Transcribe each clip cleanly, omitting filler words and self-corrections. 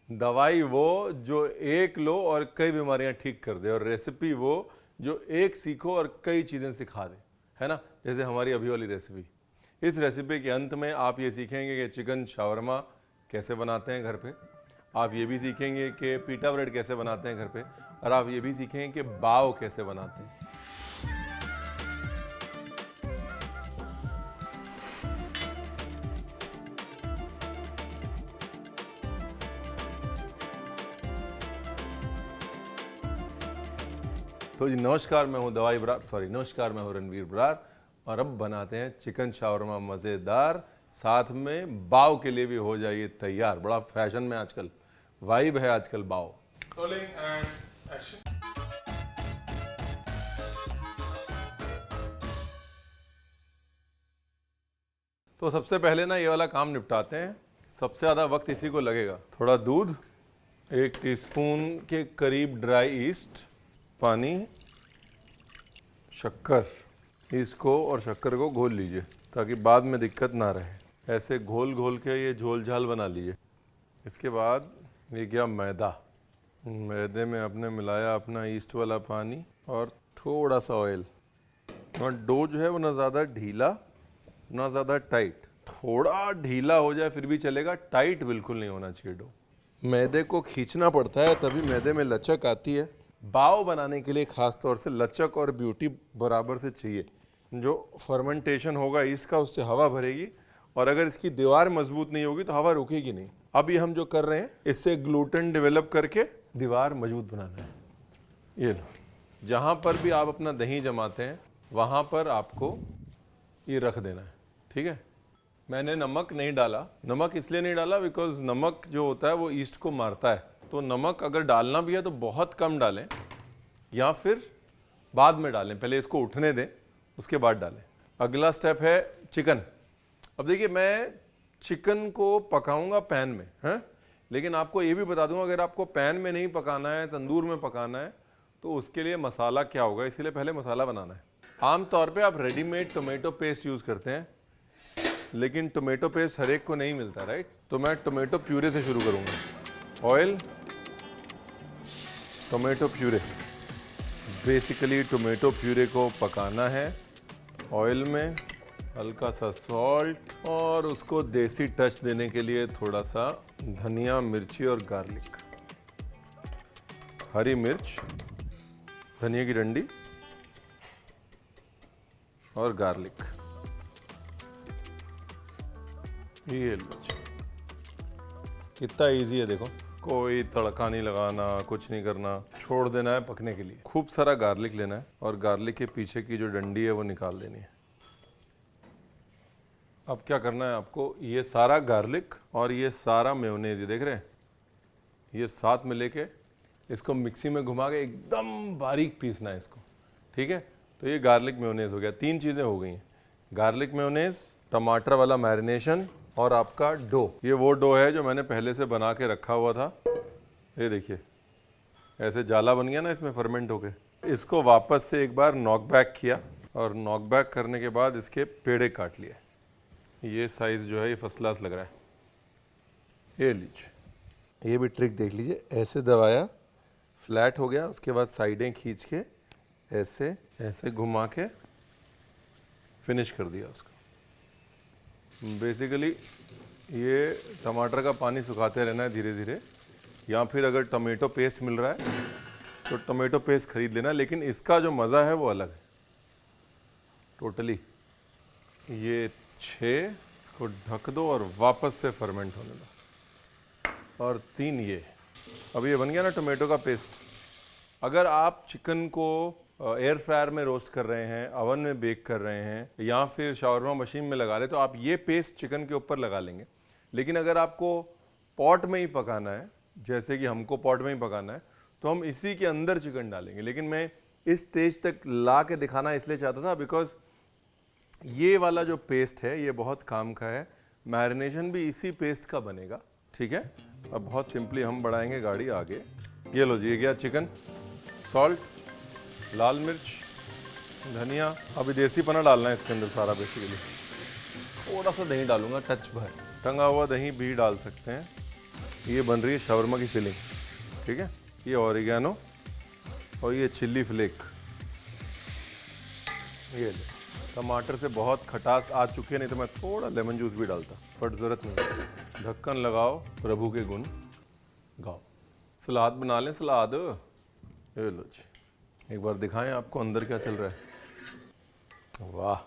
दवाई वो जो एक लो और कई बीमारियां ठीक कर दे, और रेसिपी वो जो एक सीखो और कई चीज़ें सिखा दे, है ना। जैसे हमारी अभी वाली रेसिपी। इस रेसिपी के अंत में आप ये सीखेंगे कि चिकन शावरमा कैसे बनाते हैं घर पे, आप ये भी सीखेंगे कि पीटा ब्रेड कैसे बनाते हैं घर पे, और आप ये भी सीखेंगे कि बाव कैसे बनाते हैं। तो जी नमस्कार, मैं हूं दवाई बरार, नमस्कार मैं हूं रणवीर बरार, और अब बनाते हैं चिकन शावरमा मज़ेदार। साथ में बाव के लिए भी हो जाइए तैयार। बड़ा फैशन में आजकल वाइब है आजकल बाव। Rolling and action. तो सबसे पहले ना ये वाला काम निपटाते हैं। सबसे ज़्यादा वक्त इसी को लगेगा। थोड़ा दूध, 1 टीस्पून के करीब ड्राई ईस्ट, पानी, शक्कर। इसको और शक्कर को घोल लीजिए ताकि बाद में दिक्कत ना रहे। ऐसे घोल घोल के ये झोल झाल बना लीजिए। इसके बाद ये गया मैदा। मैदे में आपने मिलाया अपना ईस्ट वाला पानी और थोड़ा सा ऑयल। और डो जो है वो ना ज़्यादा ढीला ना ज़्यादा टाइट, थोड़ा ढीला हो जाए फिर भी चलेगा, टाइट बिल्कुल नहीं होना चाहिए डो। मैदे को खींचना पड़ता है तभी मैदे में लचक आती है। बाव बनाने के लिए खास तौर से लचक और ब्यूटी बराबर से चाहिए। जो फर्मेंटेशन होगा इसका, उससे हवा भरेगी, और अगर इसकी दीवार मजबूत नहीं होगी तो हवा रुकेगी नहीं। अब ये हम जो कर रहे हैं इससे ग्लूटेन डेवलप करके दीवार मजबूत बनाना है। ये लो, जहाँ पर भी आप अपना दही जमाते हैं वहाँ पर आपको ये रख देना है, ठीक है। मैंने नमक नहीं डाला। नमक इसलिए नहीं डाला बिकॉज नमक जो होता है वो ईस्ट को मारता है। तो नमक अगर डालना भी है तो बहुत कम डालें, या फिर बाद में डालें। पहले इसको उठने दें, उसके बाद डालें। अगला स्टेप है चिकन। अब देखिए, मैं चिकन को पकाऊंगा पैन में, हैं, लेकिन आपको ये भी बता दूंगा अगर आपको पैन में नहीं पकाना है, तंदूर में पकाना है, तो उसके लिए मसाला क्या होगा, इसीलिए पहले मसाला बनाना है। आमतौर पे आप रेडीमेड टोमेटो पेस्ट यूज़ करते हैं, लेकिन टोमेटो पेस्ट हर एक को नहीं मिलता, राइट। तो मैं टोमेटो प्यूरे से शुरू करूँगा। Oil, tomato puree. Basically tomato puree को पकाना है ऑयल में, हल्का सा सॉल्ट, और उसको देसी टच देने के लिए थोड़ा सा धनिया, मिर्ची और गार्लिक। हरी मिर्च, धनिया की डंडी और गार्लिक। ये लो, कितना इजी है देखो। कोई तड़का नहीं लगाना, कुछ नहीं करना, छोड़ देना है पकने के लिए। खूब सारा गार्लिक लेना है और गार्लिक के पीछे की जो डंडी है वो निकाल देनी है। अब क्या करना है आपको, ये सारा गार्लिक और ये सारा मेयोनेज़, ये देख रहे हैं, ये साथ में लेके इसको मिक्सी में घुमा के एकदम बारीक पीसना है इसको, ठीक है। तो ये गार्लिक मेयोनेज़ हो गया। 3 चीज़ें हो गई हैं, गार्लिक मेयोनेज़, टमाटर वाला मैरिनेशन, और आपका डो। ये वो डो है जो मैंने पहले से बना के रखा हुआ था। ये देखिए, ऐसे जाला बन गया ना इसमें फर्मेंट होके। इसको वापस से एक बार नॉक बैक किया, और नॉक बैक करने के बाद इसके पेड़े काट लिए। ये साइज़ जो है ये फर्स्ट क्लास लग रहा है। ये लीजिए, ये भी ट्रिक देख लीजिए। ऐसे दबाया, फ्लैट हो गया, उसके बाद साइडें खींच के ऐसे ऐसे घुमा के फिनिश कर दिया उसको। बेसिकली ये टमाटर का पानी सुखाते रहना है धीरे धीरे, या फिर अगर टोमेटो पेस्ट मिल रहा है तो टोमेटो पेस्ट खरीद लेना, लेकिन इसका जो मज़ा है वो अलग है टोटली। ये 6, इसको ढक दो और वापस से फर्मेंट होने दो। और 3 ये, अब ये बन गया ना टोमेटो का पेस्ट। अगर आप चिकन को एयर फ्रायर में रोस्ट कर रहे हैं, अवन में बेक कर रहे हैं, या फिर शावरमा मशीन में लगा रहे हैं, तो आप ये पेस्ट चिकन के ऊपर लगा लेंगे। लेकिन अगर आपको पॉट में ही पकाना है, जैसे कि हमको पॉट में ही पकाना है, तो हम इसी के अंदर चिकन डालेंगे। लेकिन मैं इस स्टेज तक ला के दिखाना इसलिए चाहता था बिकॉज ये वाला जो पेस्ट है ये बहुत काम का है। मैरिनेशन भी इसी पेस्ट का बनेगा, ठीक है। अब बहुत सिंपली हम बढ़ाएंगे गाड़ी आगे। ये लो जी, ये गया चिकन, सॉल्ट, लाल मिर्च, धनिया। अभी देसी पना डालना है इसके अंदर सारा बेसिकली। थोड़ा सा दही डालूंगा, टच भर। टंगा हुआ दही भी डाल सकते हैं, ये बन रही है शावरमा की फिलिंग, ठीक है। ये ऑरिगेनो और ये चिल्ली फ्लेक। ये ले, टमाटर से बहुत खटास आ चुकी है, नहीं तो मैं थोड़ा लेमन जूस भी डालता, बट ज़रूरत नहीं। ढक्कन लगाओ, प्रभु के गुण गाओ। सलाद बना लें, सलाद। ये लो जी, एक बार दिखाएं आपको अंदर क्या चल रहा है। वाह,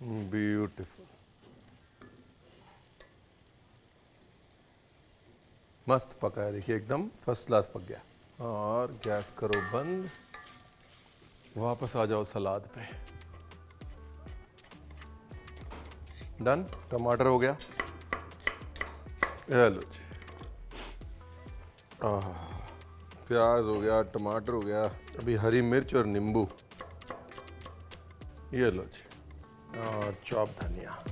ब्यूटीफुल, मस्त पका है, देखिए एकदम फर्स्ट क्लास पक गया। और गैस करो बंद, वापस आ जाओ सलाद पे। डन, टमाटर हो गया। हेलो जी, प्याज हो गया, टमाटर हो गया, अभी हरी मिर्च और नींबू। ये लो जी, और चॉप धनिया।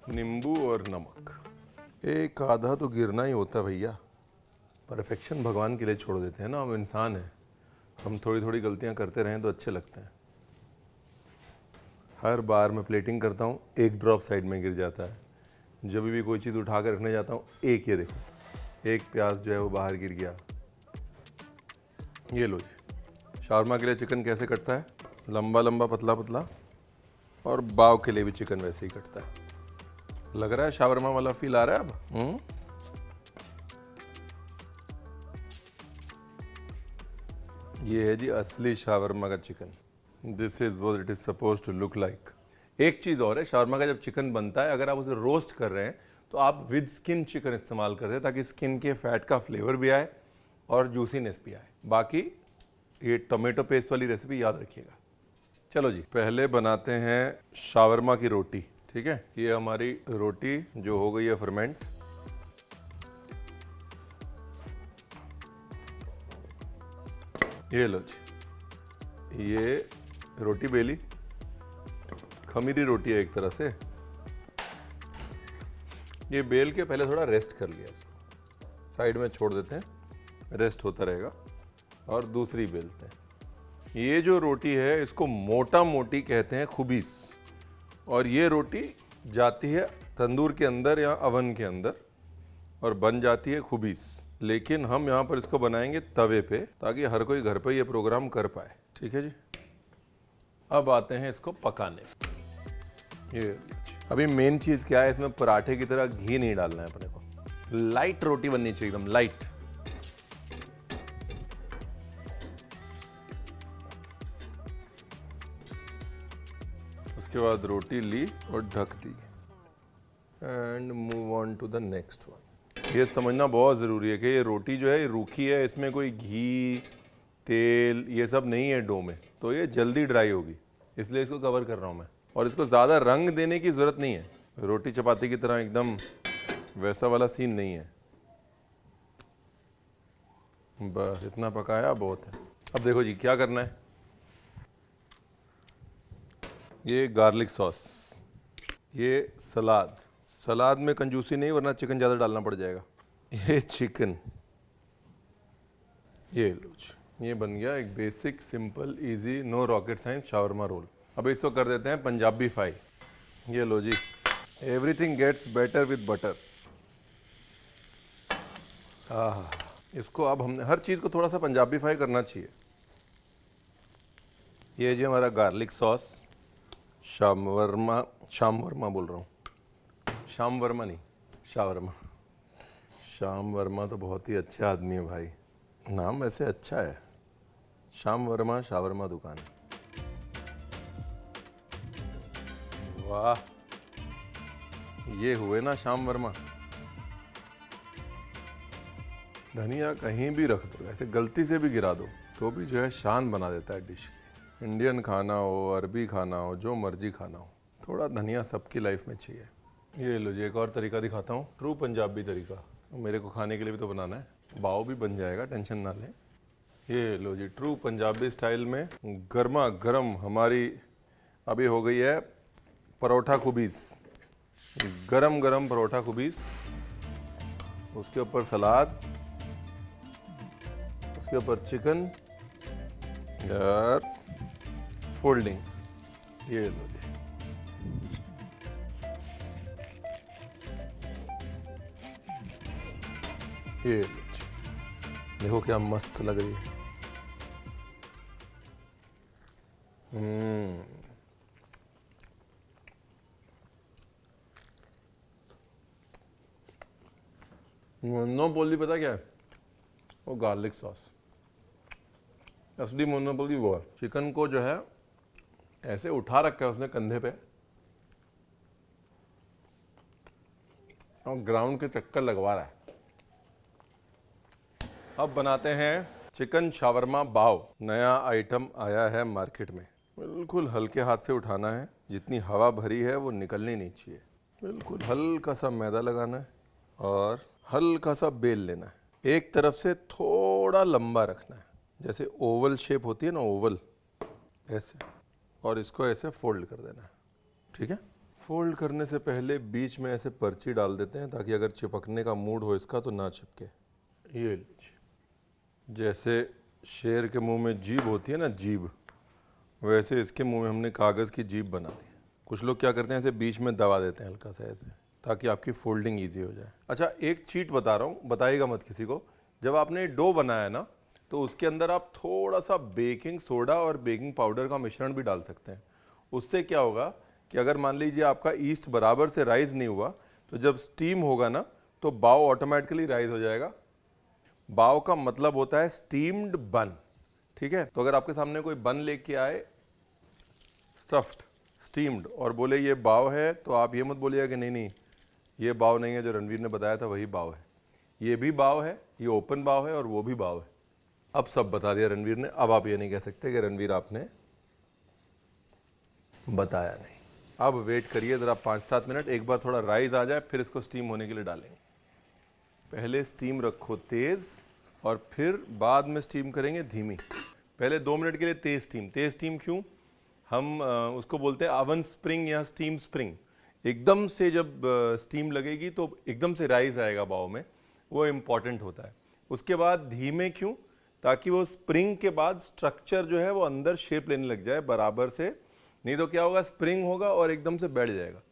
नींबू और नमक, एक आधा तो गिरना ही होता भैया। परफेक्शन भगवान के लिए छोड़ देते हैं ना, हम इंसान हैं, हम थोड़ी थोड़ी गलतियां करते रहें तो अच्छे लगते हैं। हर बार मैं प्लेटिंग करता हूँ, एक ड्रॉप साइड में गिर जाता है। जब भी कोई चीज़ उठा कर रखने जाता हूँ, एक, ये देखो, एक प्याज जो है वो बाहर गिर गया। ये लो जी, शावरमा के लिए चिकन कैसे कटता है, लंबा लंबा पतला पतला, और बाव के लिए भी चिकन वैसे ही कटता है। लग रहा है शावरमा वाला फील आ रहा है अब। ये है जी असली शावरमा का chicken. This is what it is suppose to look like. एक चीज़ और है, शावरमा का जब चिकन बनता है, अगर आप उसे रोस्ट कर रहे हैं तो आप विद स्किन चिकन इस्तेमाल करते हैं, ताकि स्किन के फैट का फ्लेवर भी आए और जूसीनेस भी आए। बाकी ये टोमेटो पेस्ट वाली रेसिपी याद रखिएगा। चलो जी, पहले बनाते हैं शावरमा की रोटी, ठीक है। ये हमारी रोटी जो हो गई है फर्मेंट। ये लो जी, ये रोटी बेली, खमीरी रोटी है एक तरह से। ये बेल के पहले थोड़ा रेस्ट कर लिया, इसको साइड में छोड़ देते हैं, रेस्ट होता रहेगा, और दूसरी बेलते हैं। ये जो रोटी है इसको मोटा मोटी कहते हैं खुबीस, और ये रोटी जाती है तंदूर के अंदर या अवन के अंदर और बन जाती है खुबीस। लेकिन हम यहाँ पर इसको बनाएंगे तवे पे, ताकि हर कोई घर पे ये प्रोग्राम कर पाए, ठीक है जी। अब आते हैं इसको पकाने। ये अभी मेन चीज़ क्या है, इसमें पराठे की तरह घी नहीं डालना है अपने को। लाइट रोटी बननी चाहिए, एकदम लाइट। उसके बाद रोटी ली और ढक दी, and move on to the next one. ये समझना बहुत ज़रूरी है कि ये रोटी जो है ये रूखी है, इसमें कोई घी तेल ये सब नहीं है डो में, तो ये जल्दी ड्राई होगी, इसलिए इसको कवर कर रहा हूँ मैं। और इसको ज़्यादा रंग देने की ज़रूरत नहीं है, रोटी चपाती की तरह एकदम वैसा वाला सीन नहीं है। बस इतना पकाया बहुत है। अब देखो जी क्या करना है। ये गार्लिक सॉस, ये सलाद, सलाद में कंजूसी नहीं वरना चिकन ज़्यादा डालना पड़ जाएगा। ये चिकन, ये लो जी, ये बन गया एक basic simple easy no rocket science shawarma roll. अब इसको कर देते हैं पंजाबी फ्राई। ये लो जी, everything gets better with butter. इसको अब हमने हर चीज़ को थोड़ा सा पंजाबी फ्राई करना चाहिए। ये जी हमारा गार्लिक सॉस, शाम वर्मा बोल रहा हूँ, शाम वर्मा नहीं, शावरमा। शाम वर्मा तो बहुत ही अच्छे आदमी है भाई, नाम वैसे अच्छा है, शाम वर्मा शावरमा दुकान। वाह, ये हुए ना शाम वर्मा। धनिया कहीं भी रख दो, ऐसे गलती से भी गिरा दो तो भी जो है शान बना देता है डिश की। इंडियन खाना हो, अरबी खाना हो, जो मर्जी खाना हो, थोड़ा धनिया सबकी लाइफ में चाहिए। ये लो जी, एक और तरीका दिखाता हूँ, ट्रू पंजाबी तरीका। मेरे को खाने के लिए भी तो बनाना है, बाव भी बन जाएगा, टेंशन ना लें। ये लो जी, ट्रू पंजाबी स्टाइल में गर्मा गर्म हमारी अभी हो गई है परोठा खुबीस, गरम गरम परोठा खुबीस, उसके ऊपर सलाद, उसके ऊपर चिकन और फोल्डिंग। ये लो जी। ये लो जी। देखो क्या मस्त लग रही है। मोनोपोली पता क्या है? वो गार्लिक सॉस। असली मोनोपोली वो है। चिकन को जो है ऐसे उठा रखा है उसने कंधे पे और ग्राउंड के चक्कर लगवा रहा है। अब बनाते हैं चिकन शावरमा बाव। नया आइटम आया है मार्केट में। बिल्कुल हल्के हाथ से उठाना है, जितनी हवा भरी है वो निकलनी नहीं चाहिए। बिल्कुल हल्का सा मैदा लगाना है और हल्का सा बेल लेना है। एक तरफ से थोड़ा लंबा रखना है, जैसे ओवल शेप होती है ना, ओवल ऐसे, और इसको ऐसे फोल्ड कर देना है। ठीक है। फोल्ड करने से पहले बीच में ऐसे पर्ची डाल देते हैं ताकि अगर चिपकने का मूड हो इसका तो ना चिपके। ये लीजिए, जैसे शेर के मुंह में जीभ होती है ना, जीभ, वैसे इसके मुंह में हमने कागज़ की जीभ बना दी। कुछ लोग क्या करते हैं, ऐसे बीच में दबा देते हैं हल्का सा ऐसे, ताकि आपकी फोल्डिंग ईजी हो जाए। अच्छा, एक चीट बता रहा हूँ, बताइएगा मत किसी को। जब आपने डो बनाया ना, तो उसके अंदर आप थोड़ा सा बेकिंग सोडा और बेकिंग पाउडर का मिश्रण भी डाल सकते हैं। उससे क्या होगा कि अगर मान लीजिए आपका ईस्ट बराबर से राइज नहीं हुआ, तो जब स्टीम होगा ना, तो बाव ऑटोमेटिकली राइज हो जाएगा। बाव का मतलब होता है स्टीम्ड बन। ठीक है। तो अगर आपके सामने कोई बन लेके आए स्टफ्ड, स्टीम्ड, और बोले ये बाव है, तो आप ये मत बोलिएगा कि नहीं नहीं ये बाव नहीं है, जो रणवीर ने बताया था वही बाव है। ये भी बाव है, ये ओपन बाव है, और वो भी बाव है। अब सब बता दिया रणवीर ने। अब आप ये नहीं कह सकते कि रणवीर आपने बताया नहीं। अब वेट करिए ज़रा 5-7 मिनट, एक बार थोड़ा राइज आ जाए, फिर इसको स्टीम होने के लिए डालेंगे। पहले स्टीम रखो तेज़, और फिर बाद में स्टीम करेंगे धीमी। पहले 2 मिनट के लिए तेज़ स्टीम। तेज़ स्टीम क्यों? हम उसको बोलते हैं अवन स्प्रिंग या स्टीम स्प्रिंग। एकदम से जब स्टीम लगेगी तो एकदम से राइज आएगा बाव में, वो इम्पॉर्टेंट होता है। उसके बाद धीमे क्यों? ताकि वो स्प्रिंग के बाद स्ट्रक्चर जो है वो अंदर शेप लेने लग जाए बराबर से। नहीं तो क्या होगा, स्प्रिंग होगा और एकदम से बैठ जाएगा।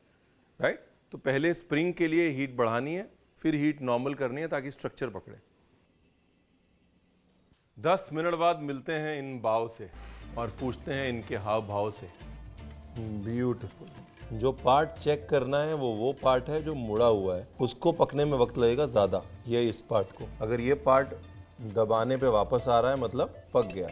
राइट। तो पहले स्प्रिंग के लिए हीट बढ़ानी है, फिर हीट नॉर्मल करनी है ताकि स्ट्रक्चर पकड़े। 10 मिनट बाद मिलते हैं इन बाव से और पूछते हैं इनके हाव भाव से। ब्यूटीफुल। जो पार्ट चेक करना है वो पार्ट है जो मुड़ा हुआ है, उसको पकने में वक्त लगेगा ज़्यादा। ये इस पार्ट को, अगर ये पार्ट दबाने पे वापस आ रहा है मतलब पक गया।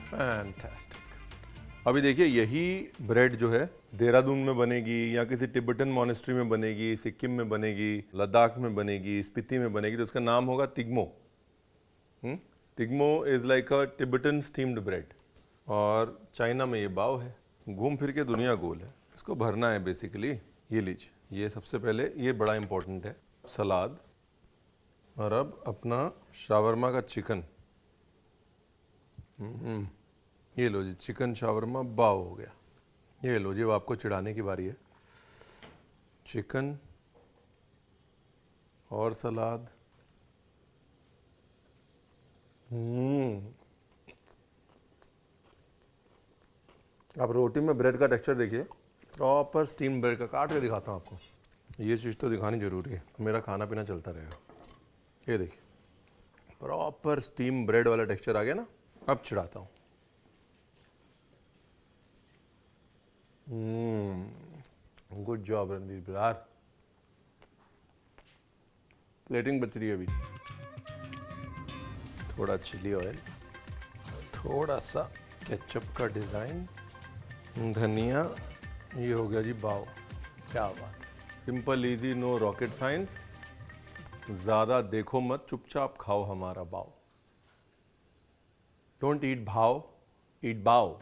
फैंटास्टिक। अभी देखिए, यही ब्रेड जो है देहरादून में बनेगी, या किसी तिब्बतन मॉनेस्ट्री में बनेगी, सिक्किम में बनेगी, लद्दाख में बनेगी, स्पीति में बनेगी, तो इसका नाम होगा tingmo. Tingmo is like a Tibetan steamed bread. और चाइना में ये बाव है। घूम फिर के दुनिया गोल है। इसको भरना है बेसिकली। ये लीजिए, ये सबसे पहले, ये बड़ा इंपॉर्टेंट है, सलाद। और अब अपना शावरमा का चिकन। ये लो जी, चिकन शावरमा बाव हो गया। ये लो जी, अब आपको चिढ़ाने की बारी है। चिकन और सलाद। आप रोटी में ब्रेड का टेक्सचर देखिए, प्रॉपर स्टीम ब्रेड का। काट के दिखाता हूँ आपको। ये चीज़ तो दिखानी जरूरी है, मेरा खाना पीना चलता रहेगा। ये देखिए, प्रॉपर स्टीम ब्रेड वाला टेक्सचर आ गया ना। अब चिढ़ाता हूँ। गुड जॉब रणवीर बिरार। प्लेटिंग बच रही है अभी। थोड़ा चिली ऑयल, थोड़ा सा केचप का डिज़ाइन, धनिया। ये हो गया जी बाव। क्या बात। Simple easy, no rocket science. ज़्यादा देखो मत, चुपचाप खाओ हमारा बाव। डोंट ईट भाव, ईट बाव।